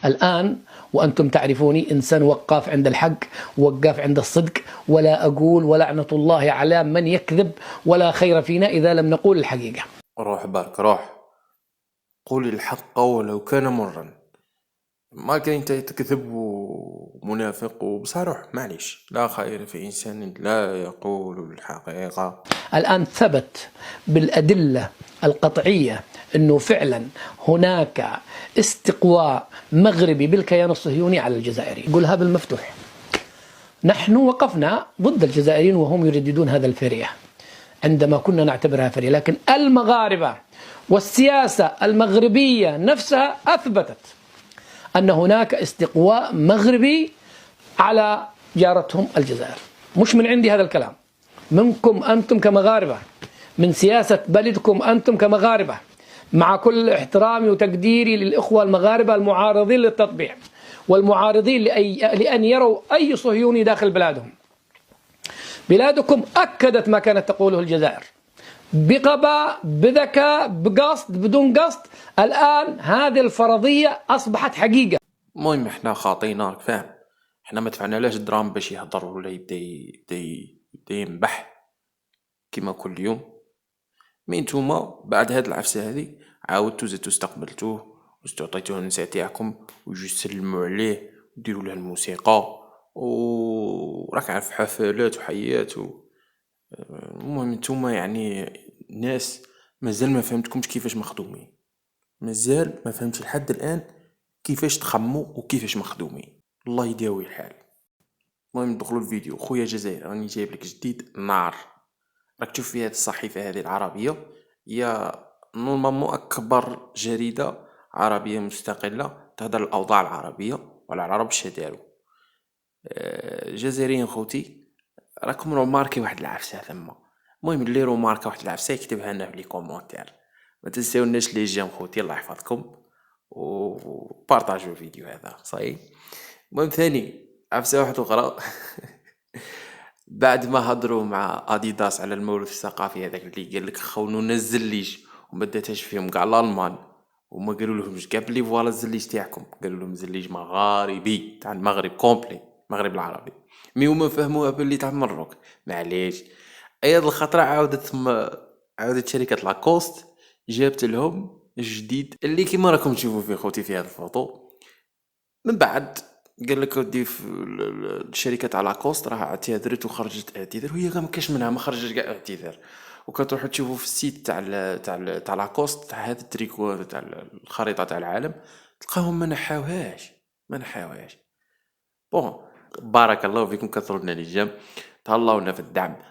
الآن وأنتم تعرفوني إنسان وقاف عند الحق، وقاف عند الصدق، ولا أقول ولعنة الله على من يكذب، ولا خير فينا إذا لم نقول الحقيقة. روح بارك روح، قول الحق ولو كان مرا. ما كان انت تكذب ومنافق وبصح روح، معليش، لا خير في إنسان لا يقول الحقيقة. الآن ثبت بالأدلة القطعية أنه فعلا هناك استقواء مغربي بالكيان الصهيوني على الجزائر. يقولها بالمفتوح، نحن وقفنا ضد الجزائريين وهم يرددون هذا الفرية عندما كنا نعتبرها فرية، لكن المغاربة والسياسة المغربية نفسها أثبتت أن هناك استقواء مغربي على جارتهم الجزائر. مش من عندي هذا الكلام، منكم أنتم كمغاربة، من سياسة بلدكم أنتم كمغاربة، مع كل احترامي وتقديري للإخوة المغاربة المعارضين للتطبيع والمعارضين لأن يروا أي صهيوني داخل بلادهم. بلادكم أكدت ما كانت تقوله الجزائر بغباء، بذكاء، بقصد، بدون قصد. الآن هذه الفرضية أصبحت حقيقة. المهم احنا خاطيناك، فاهم؟ احنا ما دفعنالاش دراهم باش يهضر ولا يبدا ينبح كيما كل يوم. مي نتوما بعد هاد العفسة هادي عاودتو زدتو استقبلتوه وزدتو عطيتوه النساء تاعكم ويجو يسلمو عليه وديروا له الموسيقى وراك عارف حفلات وحيات المهم نتوما يعني ناس مازال ما فهمتكمش كيفاش مخدومين، مازال ما فهمتش لحد الان كيفاش تخمو وكيفاش مخدومين. الله يداوي الحال. المهم ندخلوا الفيديو. خويا جزائر راني جايب لك جديد نار. راك تشوف في هذه الصحيفة هذه العربية، هي نورمالمون أكبر جريدة عربية مستقلة تهدر الأوضاع العربية وعلى العرب شدارو. جزائريين خوتي، راكم روماركي واحد العفسة ثما. المهم اللي روماركا واحد العفسة يكتبها لنا في لي كومونتير. ما تنساوناش لي جيم خوتي، الله يحفظكم، وبارطاجوا الفيديو هذا صحيح. المهم ثاني عفسة واحدة أخرى بعد ما هضروا مع اديداس على الموروث الثقافي هذاك اللي قال لك خونوا الزليج وما داتهاش فيهم كاع الالمان، وما قالوا لهمش كاع بلي فوالا الزليج تاعكم، قالوا لهم زليج مغاربي تاع المغرب كومبلي، المغرب العربي. مي هما فهموها باللي تاع المروك. معليش، اياد الخطره عاودت شركه لاكوست جابت لهم جديد اللي كيما راكم تشوفوا فيه خوتي في هذه الفوطو. من بعد قال لك ودي في الشركه تاع لاكوست راه اعتذرت وخرجت اعتذار، وهي ما كاش منها، ما خرجتش كاع اعتذار. وكتروحوا تشوفوا في السيت تاع لاكوست تاع هذا التريكو تاع الخريطه تاع العالم، تلقاهم ما نحاوهاش. بون، بارك الله فيكم، كثروا لنا لي جيم، تهلاونا في الدعم.